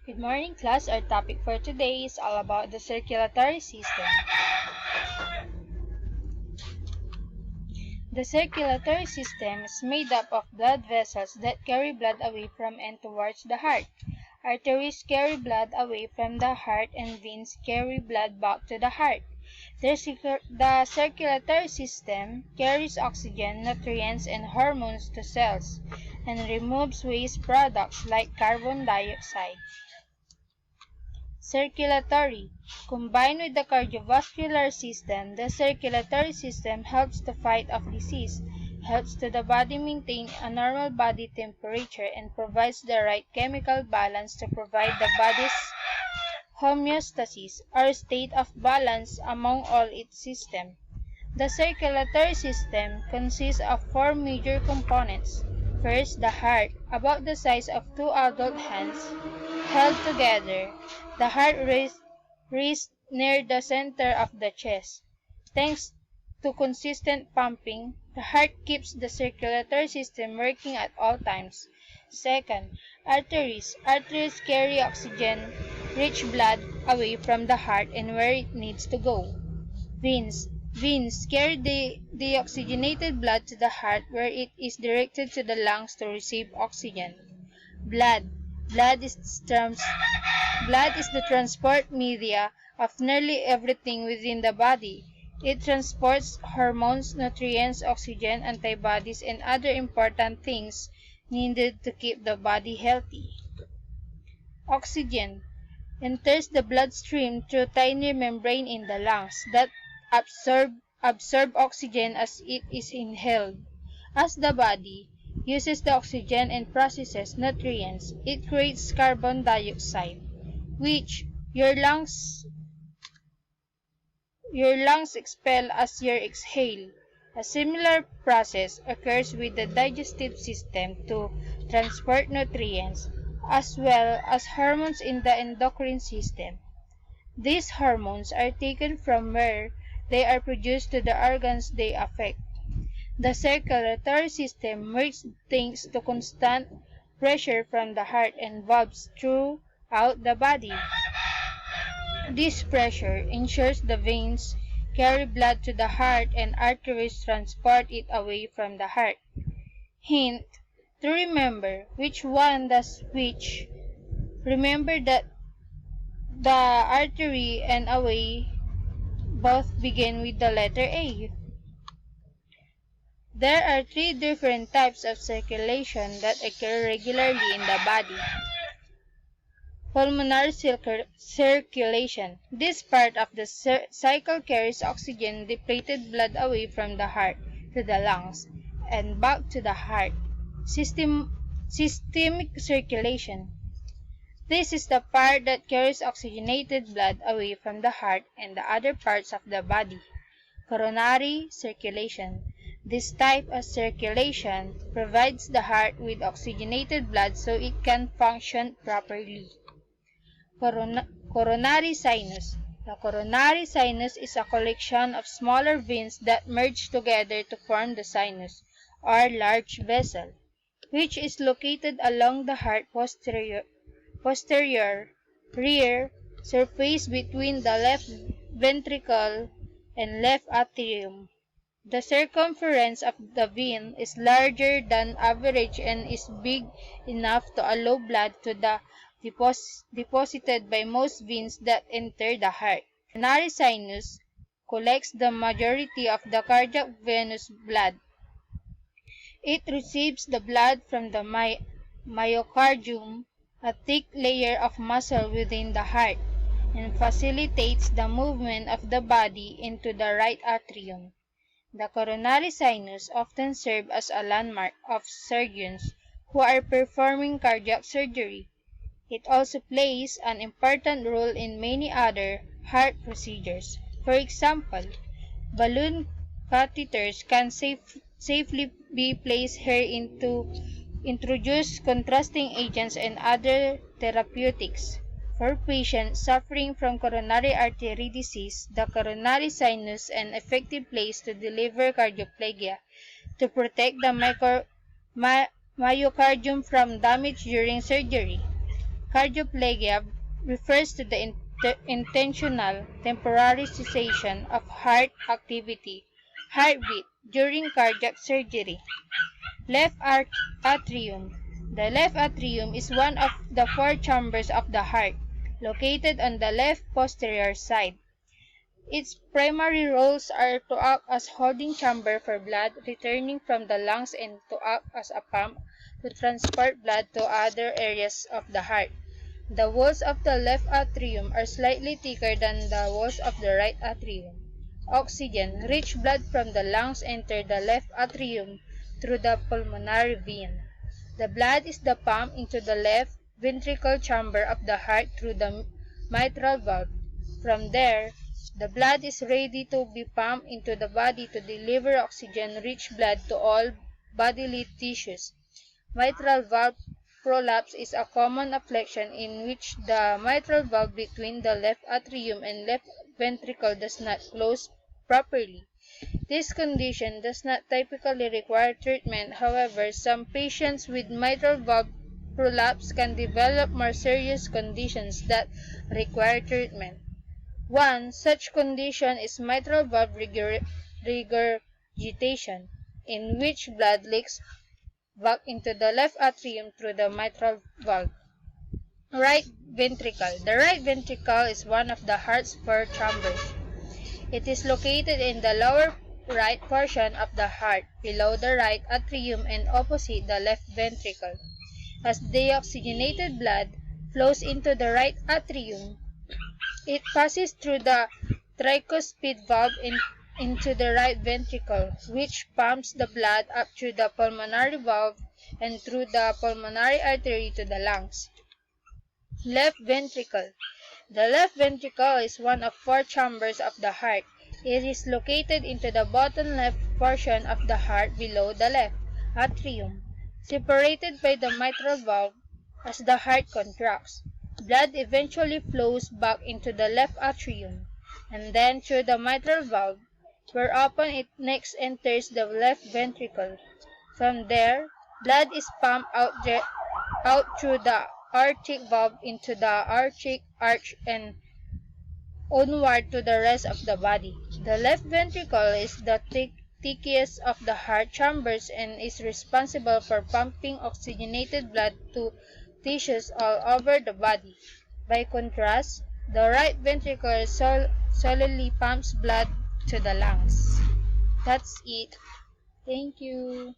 Good morning, class. Our topic for today is all about the circulatory system. The circulatory system is made up of blood vessels that carry blood away from and towards the heart. Arteries carry blood away from the heart and veins carry blood back to the heart. The circulatory system carries oxygen, nutrients, and hormones to cells and removes waste products like carbon dioxide. Circulatory. Combined with the cardiovascular system, the circulatory system helps to fight off disease, helps to the body maintain a normal body temperature, and provides the right chemical balance to provide the body's homeostasis, or state of balance among all its systems. The circulatory system consists of four major components. First, the heart, about the size of two adult hands, held together. The heart rests near the center of the chest. Thanks to consistent pumping, the heart keeps the circulatory system working at all times. Second, arteries. Arteries carry oxygen-rich blood away from the heart and where it needs to go. Veins. Veins carry the deoxygenated blood to the heart where it is directed to the lungs to receive oxygen. Blood. Blood is the transport media of nearly everything within the body. It transports hormones, nutrients, oxygen, antibodies, and other important things needed to keep the body healthy. Oxygen enters the bloodstream through tiny membrane in the lungs that absorb oxygen as it is inhaled. As the body uses the oxygen and processes nutrients, it creates carbon dioxide, which your lungs expel as you exhale. A similar process occurs with the digestive system to transport nutrients, as well as hormones in the endocrine system. These hormones are taken from where they are produced to the organs they affect. The circulatory system works thanks to constant pressure from the heart and valves throughout the body. This pressure ensures the veins carry blood to the heart and arteries transport it away from the heart. Hint: to remember which one does which, remember that the artery and away both begin with the letter A. There are three different types of circulation that occur regularly in the body. Pulmonary circulation. This part of the cycle carries oxygen-depleted blood away from the heart to the lungs and back to the heart. Systemic circulation. This is the part that carries oxygenated blood away from the heart and the other parts of the body. Coronary circulation. This type of circulation provides the heart with oxygenated blood so it can function properly. Coronary sinus. The coronary sinus is a collection of smaller veins that merge together to form the sinus, or large vessel, which is located along the heart posterior rear surface between the left ventricle and left atrium. The circumference of the vein is larger than average and is big enough to allow blood to be deposited by most veins that enter the heart. Coronary sinus collects the majority of the cardiac venous blood. It receives the blood from the myocardium, a thick layer of muscle within the heart, and facilitates the movement of the body into the right atrium. The coronary sinus often serves as a landmark of surgeons who are performing cardiac surgery. It also plays an important role in many other heart procedures. For example, balloon catheters can safely be placed here to introduce contrasting agents and other therapeutics. For patients suffering from coronary artery disease, the coronary sinus is an effective place to deliver cardioplegia to protect the myocardium from damage during surgery. Cardioplegia refers to the intentional temporary cessation of heart activity, heartbeat, during cardiac surgery. Left atrium. The left atrium is one of the four chambers of the heart, located on the left posterior side. Its primary roles are to act as holding chamber for blood returning from the lungs and to act as a pump to transport blood to other areas of the heart. The walls of the left atrium are slightly thicker than the walls of the right atrium. Oxygen, rich blood from the lungs enter the left atrium through the pulmonary vein. The blood is the pump into the left ventricle chamber of the heart through the mitral valve. From there, the blood is ready to be pumped into the body to deliver oxygen-rich blood to all bodily tissues. Mitral valve prolapse is a common affliction in which the mitral valve between the left atrium and left ventricle does not close properly. This condition does not typically require treatment. However, some patients with mitral valve prolapse can develop more serious conditions that require treatment. One such condition is mitral valve regurgitation, in which blood leaks back into the left atrium through the mitral valve. Right ventricle. The right ventricle is one of the heart's four chambers. It is located in the lower right portion of the heart, below the right atrium and opposite the left ventricle. As deoxygenated blood flows into the right atrium, it passes through the tricuspid valve into the right ventricle, which pumps the blood up through the pulmonary valve and through the pulmonary artery to the lungs. Left ventricle. The left ventricle is one of four chambers of the heart. It is located into the bottom left portion of the heart below the left atrium, separated by the mitral valve. As the heart contracts, blood eventually flows back into the left atrium, and then through the mitral valve, whereupon it next enters the left ventricle. From there, blood is pumped out through the aortic valve into the aortic arch and onward to the rest of the body. The left ventricle is the thickest of the heart chambers and is responsible for pumping oxygenated blood to tissues all over the body. By contrast, the right ventricle solely pumps blood to the lungs. That's it. Thank you.